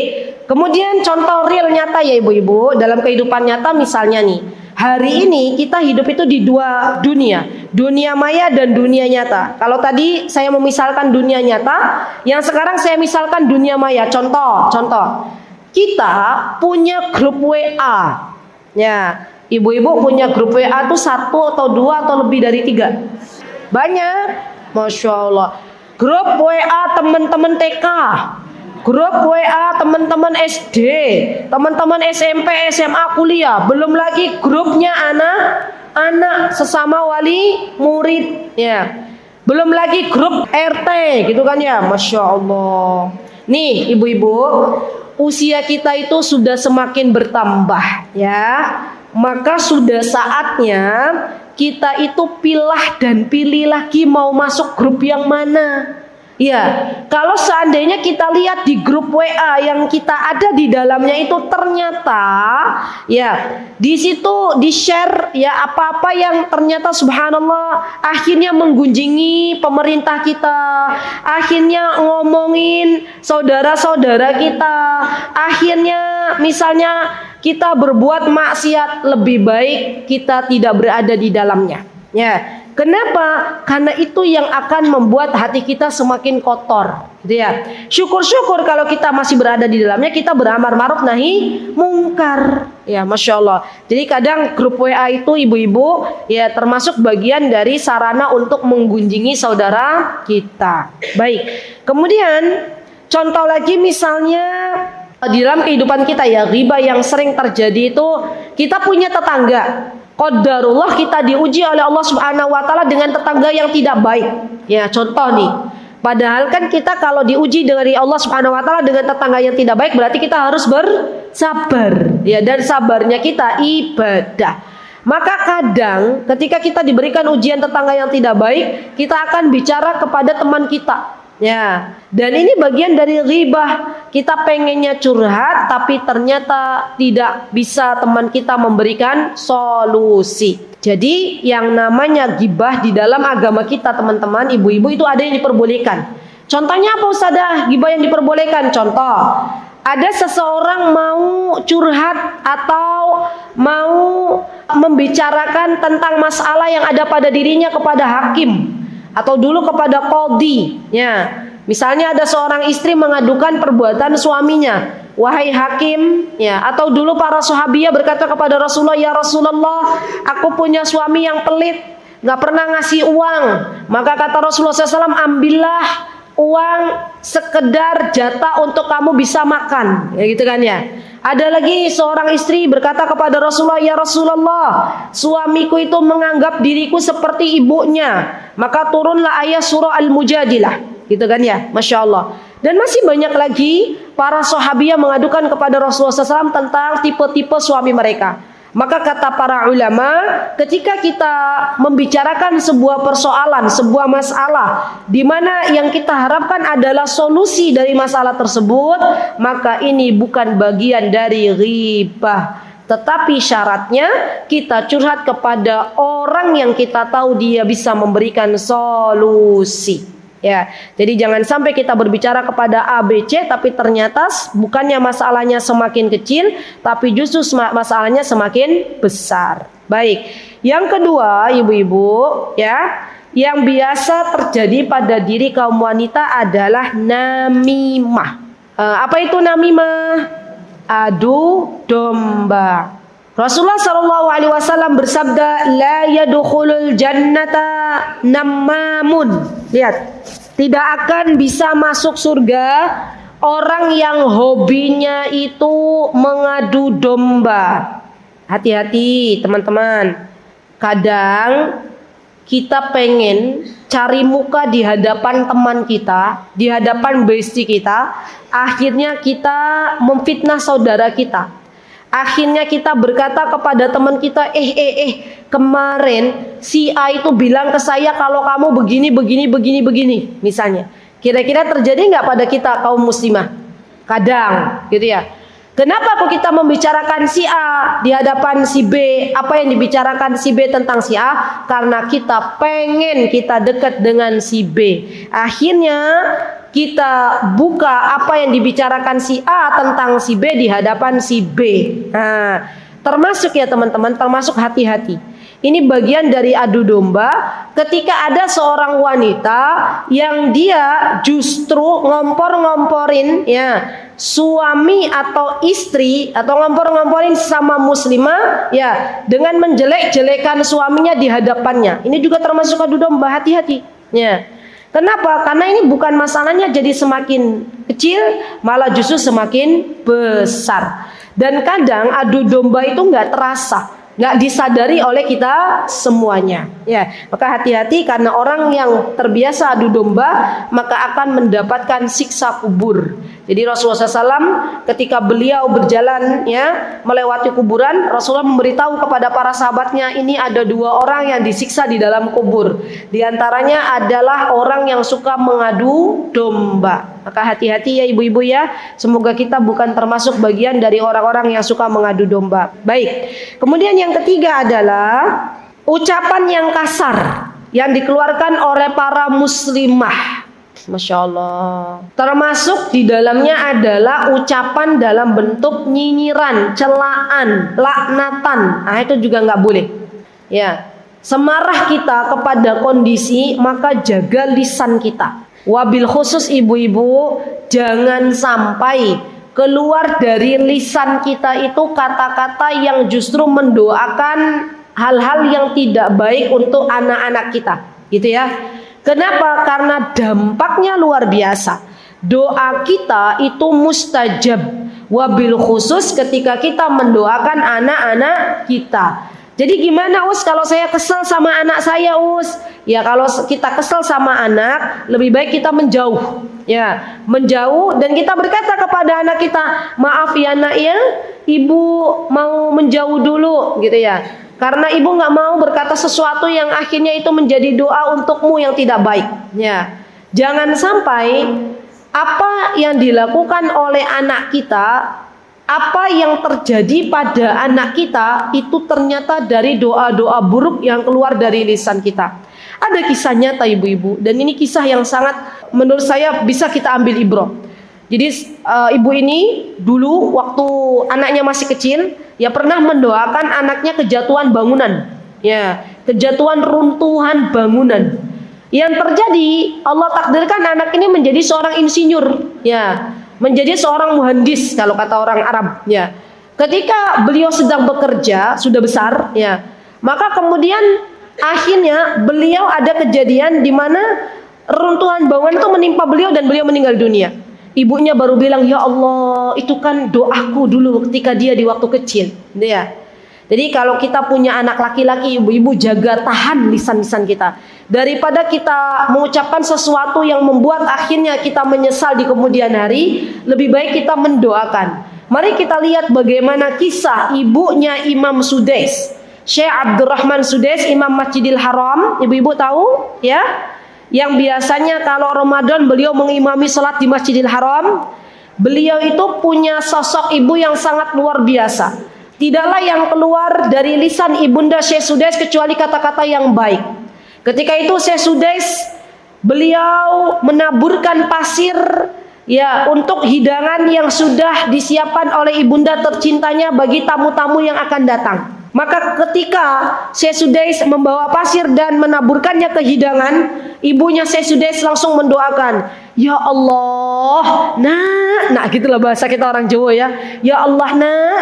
Kemudian contoh real nyata ya ibu-ibu dalam kehidupan nyata misalnya nih. Hari ini kita hidup itu di 2 dunia, dunia maya dan dunia nyata. Kalau tadi saya memisalkan dunia nyata, yang sekarang saya misalkan dunia maya. Contoh. Kita punya grup WA. Ya, ibu-ibu punya grup WA tuh 1 atau 2 atau lebih dari 3. Banyak. Masya Allah. Grup WA teman-teman TK, grup WA teman-teman SD, teman-teman SMP, SMA, kuliah. Belum lagi grupnya anak-anak sesama wali murid ya. Belum lagi grup RT gitu kan ya. Masya Allah. Nih ibu-ibu, usia kita itu sudah semakin bertambah ya. Maka sudah saatnya kita itu pilih lagi mau masuk grup yang mana. Ya, kalau seandainya kita lihat di grup WA yang kita ada di dalamnya itu ternyata ya di situ di-share ya apa-apa yang ternyata subhanallah akhirnya menggunjingi pemerintah kita, akhirnya ngomongin saudara-saudara kita, akhirnya misalnya kita berbuat maksiat, lebih baik kita tidak berada di dalamnya. Ya, kenapa? Karena itu yang akan membuat hati kita semakin kotor. Gitu ya. Syukur-syukur kalau kita masih berada di dalamnya, kita beramar ma'ruf nahi mungkar. Ya, Masya Allah. Jadi kadang grup WA itu ibu-ibu ya termasuk bagian dari sarana untuk menggunjingi saudara kita. Baik. Kemudian contoh lagi misalnya di dalam kehidupan kita ya, ghibah yang sering terjadi itu kita punya tetangga. Qadarullah kita diuji oleh Allah Subhanahu wa taala dengan tetangga yang tidak baik. Ya, contoh nih. Padahal kan kita kalau diuji dari Allah Subhanahu wa taala dengan tetangga yang tidak baik berarti kita harus bersabar. Ya, dan sabarnya kita ibadah. Maka kadang ketika kita diberikan ujian tetangga yang tidak baik, kita akan bicara kepada teman kita. Ya, dan ini bagian dari ghibah. Kita pengennya curhat tapi ternyata tidak bisa teman kita memberikan solusi. Jadi yang namanya ghibah di dalam agama kita teman-teman, ibu-ibu itu ada yang diperbolehkan. Contohnya apa Ustazah? Ghibah yang diperbolehkan. Contoh, ada seseorang mau curhat atau mau membicarakan tentang masalah yang ada pada dirinya kepada hakim atau dulu kepada qadhi ya. Misalnya ada seorang istri mengadukan perbuatan suaminya, wahai hakim ya, atau dulu para sahabiah berkata kepada Rasulullah, ya Rasulullah, aku punya suami yang pelit, gak pernah ngasih uang. Maka kata Rasulullah SAW, ambillah uang sekedar jatah untuk kamu bisa makan ya, gitu kan ya. Ada lagi seorang istri berkata kepada Rasulullah, ya Rasulullah, suamiku itu menganggap diriku seperti ibunya. Maka turunlah ayat surah Al-Mujadilah, gitu kan ya, Masya Allah. Dan masih banyak lagi para sahabiah mengadukan kepada Rasulullah SAW tentang tipe-tipe suami mereka. Maka kata para ulama, ketika kita membicarakan sebuah persoalan, sebuah masalah di mana yang kita harapkan adalah solusi dari masalah tersebut, maka ini bukan bagian dari ghibah. Tetapi syaratnya kita curhat kepada orang yang kita tahu dia bisa memberikan solusi. Ya, jadi jangan sampai kita berbicara kepada A, B, C, tapi ternyata bukannya masalahnya semakin kecil, tapi justru masalahnya semakin besar. Baik, yang kedua, ibu-ibu, ya, yang biasa terjadi pada diri kaum wanita adalah namimah. Apa itu namimah? Adu domba. Rasulullah SAW bersabda, la yadkhulul jannata namamun. Lihat, tidak akan bisa masuk surga orang yang hobinya itu mengadu domba. Hati-hati teman-teman. Kadang kita pengen cari muka di hadapan teman kita, di hadapan bestie kita, akhirnya kita memfitnah saudara kita. Akhirnya kita berkata kepada teman kita, kemarin si A itu bilang ke saya kalau kamu begini, misalnya. Kira-kira terjadi nggak pada kita kaum muslimah? Kadang, gitu ya. Kenapa kok kita membicarakan si A di hadapan si B? Apa yang dibicarakan si B tentang si A? Karena kita pengen kita dekat dengan si B. Akhirnya kita buka apa yang dibicarakan si A tentang si B di hadapan si B. Nah, termasuk ya teman-teman, termasuk hati-hati. Ini bagian dari adu domba ketika ada seorang wanita yang dia justru ngompor-ngomporin ya suami atau istri atau ngompor-ngomporin sama muslimah ya dengan menjelek-jelekan suaminya di hadapannya. Ini juga termasuk adu domba, hati-hati. Ya. Kenapa? Karena ini bukan masalahnya jadi semakin kecil, malah justru semakin besar. Dan kadang adu domba itu nggak terasa, nggak disadari oleh kita semuanya. Ya, maka hati-hati karena orang yang terbiasa adu domba maka akan mendapatkan siksa kubur. Jadi Rasulullah SAW ketika beliau berjalan ya melewati kuburan, Rasulullah memberitahu kepada para sahabatnya ini ada dua orang yang disiksa di dalam kubur. Di antaranya adalah orang yang suka mengadu domba. Maka hati-hati ya ibu-ibu ya. Semoga kita bukan termasuk bagian dari orang-orang yang suka mengadu domba. Baik. Kemudian yang ketiga adalah ucapan yang kasar yang dikeluarkan oleh para muslimah. Masya Allah. Termasuk di dalamnya adalah ucapan dalam bentuk nyinyiran, celaan, laknatan. Nah itu juga nggak boleh. Ya, semarah kita kepada kondisi maka jaga lisan kita. Wabil khusus ibu-ibu, jangan sampai keluar dari lisan kita itu kata-kata yang justru mendoakan hal-hal yang tidak baik untuk anak-anak kita, gitu ya. Kenapa? Karena dampaknya luar biasa. Doa kita itu mustajab. Wabil khusus ketika kita mendoakan anak-anak kita. Jadi gimana Us kalau saya kesel sama anak saya Us? Ya kalau kita kesel sama anak, lebih baik kita menjauh. Ya, menjauh dan kita berkata kepada anak kita, maaf ya nak ya, ibu mau menjauh dulu, gitu ya. Karena ibu nggak mau berkata sesuatu yang akhirnya itu menjadi doa untukmu yang tidak baik. Ya, jangan sampai apa yang dilakukan oleh anak kita, apa yang terjadi pada anak kita itu ternyata dari doa-doa buruk yang keluar dari lisan kita. Ada kisah nyata ibu-ibu dan ini kisah yang sangat menurut saya bisa kita ambil ibrah. Jadi ibu ini dulu waktu anaknya masih kecil, ya pernah mendoakan anaknya kejatuhan bangunan, ya kejatuhan runtuhan bangunan. Yang terjadi Allah takdirkan anak ini menjadi seorang insinyur, ya menjadi seorang muhandis kalau kata orang Arab, ya. Ketika beliau sedang bekerja sudah besar, ya maka kemudian akhirnya beliau ada kejadian di mana runtuhan bangunan itu menimpa beliau dan beliau meninggal dunia. Ibunya baru bilang, ya Allah, itu kan doaku dulu ketika dia di waktu kecil. Ya. Jadi kalau kita punya anak laki-laki, ibu-ibu jaga tahan lisan-lisan kita. Daripada kita mengucapkan sesuatu yang membuat akhirnya kita menyesal di kemudian hari, lebih baik kita mendoakan. Mari kita lihat bagaimana kisah ibunya Imam Sudais. Syekh Abdurrahman Sudais, Imam Masjidil Haram. Ibu-ibu tahu? Ya. Yang biasanya kalau Ramadan beliau mengimami salat di Masjidil Haram. Beliau itu punya sosok ibu yang sangat luar biasa. Tidaklah yang keluar dari lisan Ibunda Syekh Sudais kecuali kata-kata yang baik. Ketika itu Syekh Sudais beliau menaburkan pasir ya untuk hidangan yang sudah disiapkan oleh ibunda tercintanya bagi tamu-tamu yang akan datang. Maka ketika Syekh Sudais membawa pasir dan menaburkannya ke hidangan, ibunya Syekh Sudais langsung mendoakan, "Ya Allah, nak gitulah bahasa kita orang Jawa ya. Ya Allah,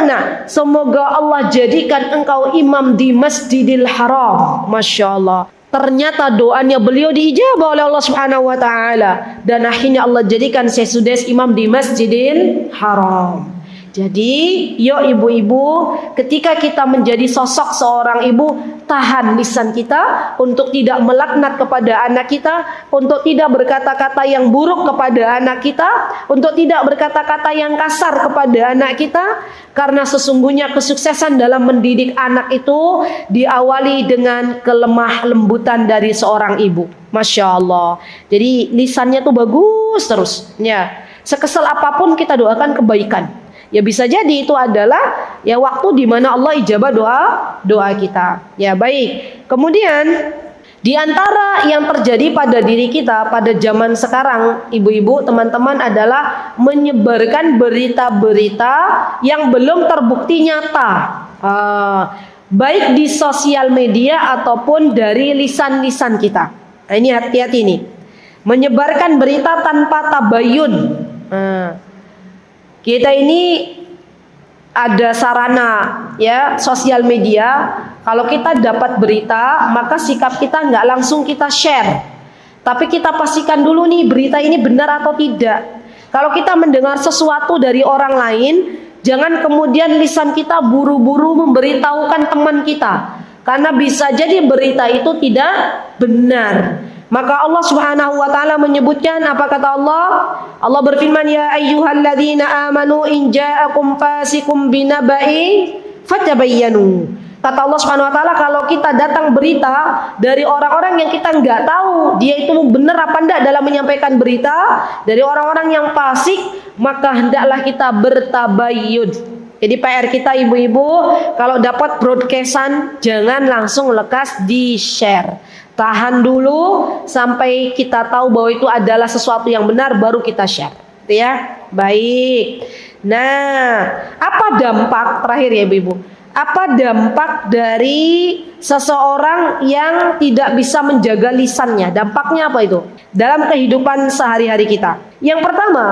nak, semoga Allah jadikan engkau imam di Masjidil Haram." Masya Allah. Ternyata doanya beliau diijabah oleh Allah Subhanahu wa taala dan akhirnya Allah jadikan Syekh Sudais imam di Masjidil Haram. Jadi, yuk ibu-ibu, ketika kita menjadi sosok seorang ibu, tahan lisan kita untuk tidak melaknat kepada anak kita, untuk tidak berkata-kata yang buruk kepada anak kita, untuk tidak berkata-kata yang kasar kepada anak kita, karena sesungguhnya kesuksesan dalam mendidik anak itu diawali dengan kelemah lembutan dari seorang ibu. Masya Allah. Jadi lisannya tuh bagus terus. Ya, sekesal apapun kita doakan kebaikan. Ya bisa jadi itu adalah ya waktu di mana Allah ijabah doa kita. Ya baik. Kemudian di antara yang terjadi pada diri kita pada zaman sekarang, ibu-ibu, teman-teman, adalah menyebarkan berita-berita yang belum terbukti nyata. Baik di sosial media ataupun dari lisan-lisan kita. Nah, ini hati-hati nih. Menyebarkan berita tanpa tabayun. Kita ini ada sarana ya sosial media. Kalau kita dapat berita, maka sikap kita nggak langsung kita share, tapi kita pastikan dulu nih berita ini benar atau tidak. Kalau kita mendengar sesuatu dari orang lain, jangan kemudian lisan kita buru-buru memberitahukan teman kita, karena bisa jadi berita itu tidak benar. Maka Allah Subhanahu wa taala menyebutkan, apa kata Allah? Allah berfirman, "Ya ayyuhalladzina amanu in ja'akum fasikum binaba'in fatabayyanu." Kata Allah Subhanahu wa taala, kalau kita datang berita dari orang-orang yang kita nggak tahu dia itu benar apa enggak dalam menyampaikan berita, dari orang-orang yang fasik, maka hendaklah kita bertabayyun. Jadi PR kita ibu-ibu, kalau dapat broadcastan jangan langsung lekas di-share. Tahan dulu sampai kita tahu bahwa itu adalah sesuatu yang benar, baru kita share. Gitu ya. Baik. Nah, apa dampak terakhir ya ibu-ibu? Apa dampak dari seseorang yang tidak bisa menjaga lisannya? Dampaknya apa itu? Dalam kehidupan sehari-hari kita. Yang pertama,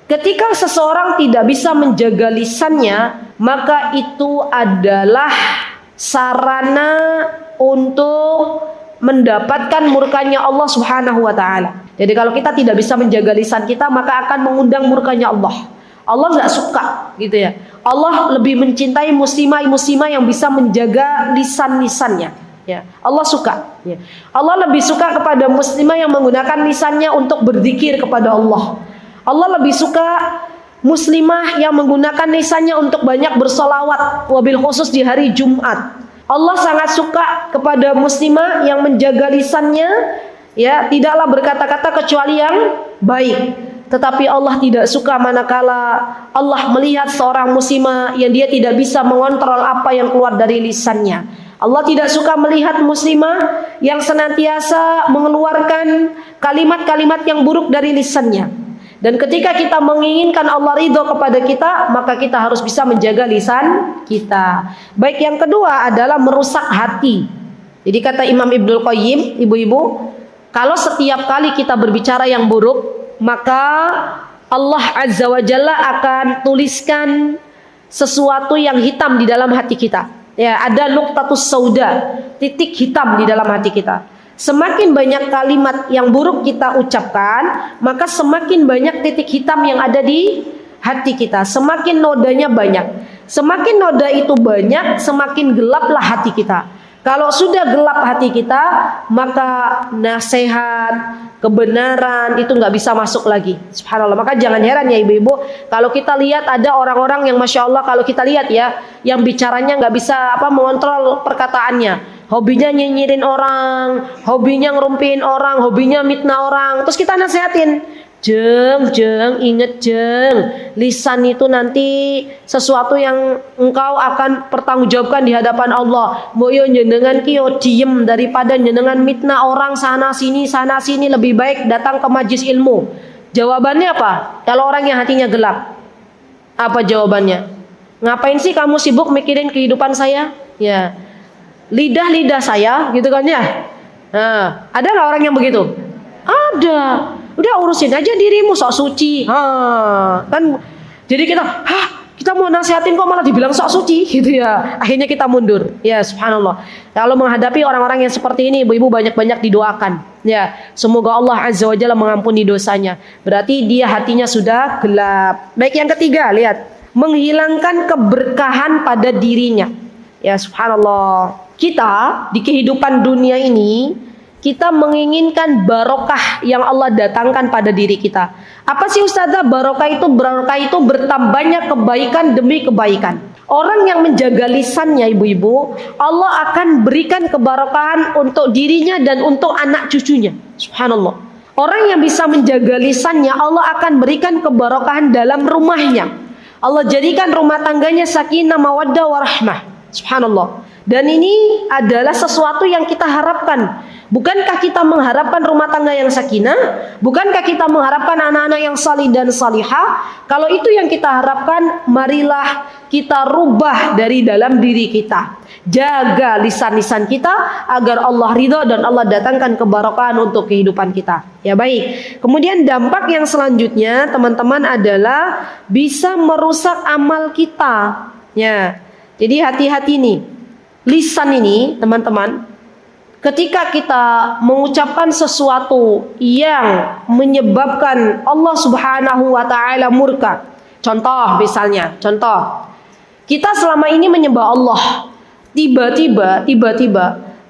ketika seseorang tidak bisa menjaga lisannya, maka itu adalah sarana untuk mendapatkan murkanya Allah Subhanahu wa taala. Jadi kalau kita tidak bisa menjaga lisan kita, maka akan mengundang murkanya Allah. Allah nggak suka gitu ya. Allah lebih mencintai muslimah yang bisa menjaga lisan-lisannya. Ya, Allah suka. Ya. Allah lebih suka kepada muslimah yang menggunakan lisannya untuk berzikir kepada Allah. Allah lebih suka muslimah yang menggunakan lisannya untuk banyak bersolawat, wabil khusus di hari Jumat. Allah sangat suka kepada muslimah yang menjaga lisannya, ya, tidaklah berkata-kata kecuali yang baik. Tetapi Allah tidak suka manakala Allah melihat seorang muslimah yang dia tidak bisa mengontrol apa yang keluar dari lisannya. Allah tidak suka melihat muslimah yang senantiasa mengeluarkan kalimat-kalimat yang buruk dari lisannya. Dan ketika kita menginginkan Allah ridho kepada kita, maka kita harus bisa menjaga lisan kita. Baik, yang kedua adalah merusak hati. Jadi kata Imam Ibnul Qayyim, ibu-ibu, kalau setiap kali kita berbicara yang buruk, maka Allah Azza wa Jalla akan tuliskan sesuatu yang hitam di dalam hati kita. Ya, ada nuqtatus sauda, titik hitam di dalam hati kita. Semakin banyak kalimat yang buruk kita ucapkan, maka semakin banyak titik hitam yang ada di hati kita. Semakin nodanya banyak. Semakin noda itu banyak, semakin gelaplah hati kita. Kalau sudah gelap hati kita, maka nasihat, kebenaran itu nggak bisa masuk lagi. Subhanallah. Maka jangan heran ya ibu-ibu, kalau kita lihat ada orang-orang yang Masya Allah, kalau kita lihat ya, yang bicaranya nggak bisa mengontrol perkataannya. Hobinya nyinyirin orang, hobinya ngerumpiin orang, hobinya mitnah orang. Terus kita nasihatin, Jeng, inget jeng, lisan itu nanti sesuatu yang engkau akan pertanggungjawabkan di hadapan Allah. Boyo jenengan kio diem daripada jenengan mitnah orang sana sini lebih baik datang ke majlis ilmu. Jawabannya apa? Kalau orang yang hatinya gelap, apa jawabannya? Ngapain sih kamu sibuk mikirin kehidupan saya? Ya, lidah saya, gitu kan ya? Nah, ada nggak orang yang begitu? Ada. Udah urusin aja dirimu, sok suci. Kan jadi kita mau nasihatin kok malah dibilang sok suci gitu ya. Akhirnya kita mundur. Ya, subhanallah. Kalau menghadapi orang-orang yang seperti ini, ibu-ibu banyak-banyak didoakan. Ya, semoga Allah Azza wa Jalla mengampuni dosanya. Berarti dia hatinya sudah gelap. Baik, yang ketiga, lihat, menghilangkan keberkahan pada dirinya. Ya, subhanallah. Kita di kehidupan dunia ini, kita menginginkan barokah yang Allah datangkan pada diri kita. Apa sih Ustazah barokah itu? Barokah itu bertambahnya kebaikan demi kebaikan. Orang yang menjaga lisannya, ibu-ibu, Allah akan berikan kebarokahan untuk dirinya dan untuk anak cucunya. Subhanallah. Orang yang bisa menjaga lisannya, Allah akan berikan kebarokahan dalam rumahnya. Allah jadikan rumah tangganya sakinah, mawaddah, warahmah. Subhanallah. Dan ini adalah sesuatu yang kita harapkan. Bukankah kita mengharapkan rumah tangga yang sakinah? Bukankah kita mengharapkan anak-anak yang salih dan salihah? Kalau itu yang kita harapkan, marilah kita rubah dari dalam diri kita. Jaga lisan-lisan kita agar Allah ridha dan Allah datangkan kebarokahan untuk kehidupan kita. Ya, baik. Kemudian dampak yang selanjutnya, teman-teman, adalah bisa merusak amal kita. Ya. Jadi hati-hati nih. Lisan ini, teman-teman, ketika kita mengucapkan sesuatu yang menyebabkan Allah Subhanahu wa taala murka. Contoh misalnya, kita selama ini menyembah Allah. Tiba-tiba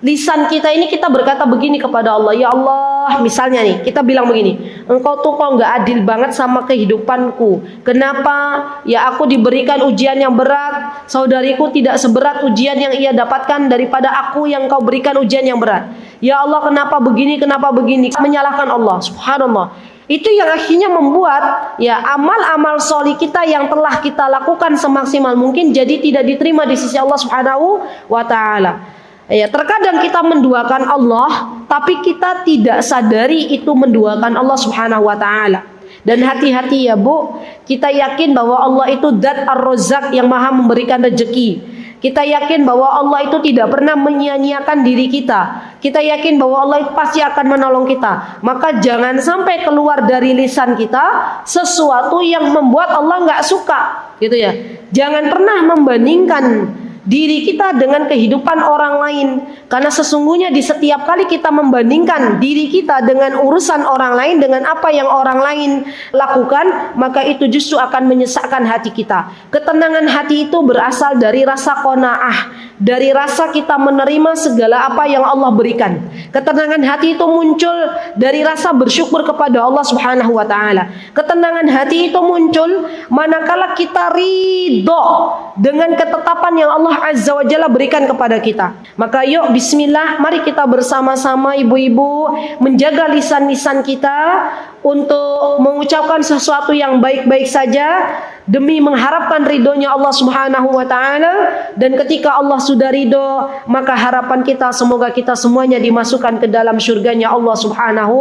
lisan kita ini kita berkata begini kepada Allah, ya Allah, misalnya nih, kita bilang begini, engkau tuh kok nggak adil banget sama kehidupanku. Kenapa? Ya aku diberikan ujian yang berat, saudariku tidak seberat ujian yang ia dapatkan daripada aku yang kau berikan ujian yang berat. Ya Allah, kenapa begini? Menyalahkan Allah, subhanallah. Itu yang akhirnya membuat ya amal-amal solih kita yang telah kita lakukan semaksimal mungkin jadi tidak diterima di sisi Allah Subhanahu wa taala. Ya, terkadang kita menduakan Allah, tapi kita tidak sadari itu menduakan Allah Subhanahu wa taala. Dan hati-hati ya Bu, kita yakin bahwa Allah itu Zat Ar-Razzaq yang Maha memberikan rezeki. Kita yakin bahwa Allah itu tidak pernah menyia-nyiakan diri kita. Kita yakin bahwa Allah itu pasti akan menolong kita. Maka jangan sampai keluar dari lisan kita sesuatu yang membuat Allah nggak suka, gitu ya. Jangan pernah membandingkan diri kita dengan kehidupan orang lain, karena sesungguhnya di setiap kali kita membandingkan diri kita dengan urusan orang lain, dengan apa yang orang lain lakukan, maka itu justru akan menyesakkan hati kita. Ketenangan hati itu berasal dari rasa qanaah, dari rasa kita menerima segala apa yang Allah berikan. Ketenangan hati itu muncul dari rasa bersyukur kepada Allah Subhanahu wa taala. Ketenangan hati itu muncul manakala kita ridho dengan ketetapan yang Allah Azza wa Jalla berikan kepada kita. Maka yuk bismillah, mari kita bersama-sama ibu-ibu menjaga lisan-lisan kita untuk mengucapkan sesuatu yang baik-baik saja demi mengharapkan ridhonya Allah Subhanahu wa taala. Dan ketika Allah sudah ridho, maka harapan kita semoga kita semuanya dimasukkan ke dalam surganya Allah Subhanahu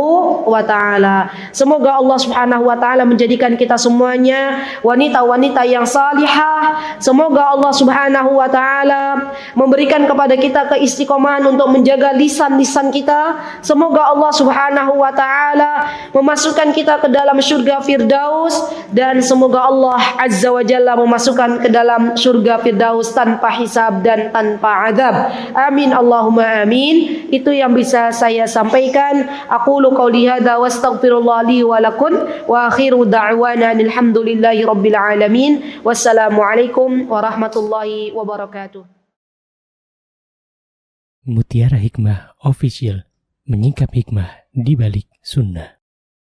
wa taala. Semoga Allah Subhanahu wa taala menjadikan kita semuanya wanita-wanita yang salihah. Semoga Allah Subhanahu wa taala memberikan kepada kita keistiqomahan untuk menjaga lisan-lisan kita. Semoga Allah Subhanahu wa taala memasukkan kita ke dalam surga Firdaus, dan semoga Allah Azza wa Jalla memasukkan ke dalam surga Firdaus tanpa hisab dan tanpa azab. Amin Allahumma amin. Itu yang bisa saya sampaikan. Aqulu qauli hadza wastaghfirullah li wa lakum wa akhiru da'wana alhamdulillahi rabbil alamin. Wassalamualaikum warahmatullahi wabarakatuh. Mutiara Hikmah Official, menyingkap hikmah di balik sunnah.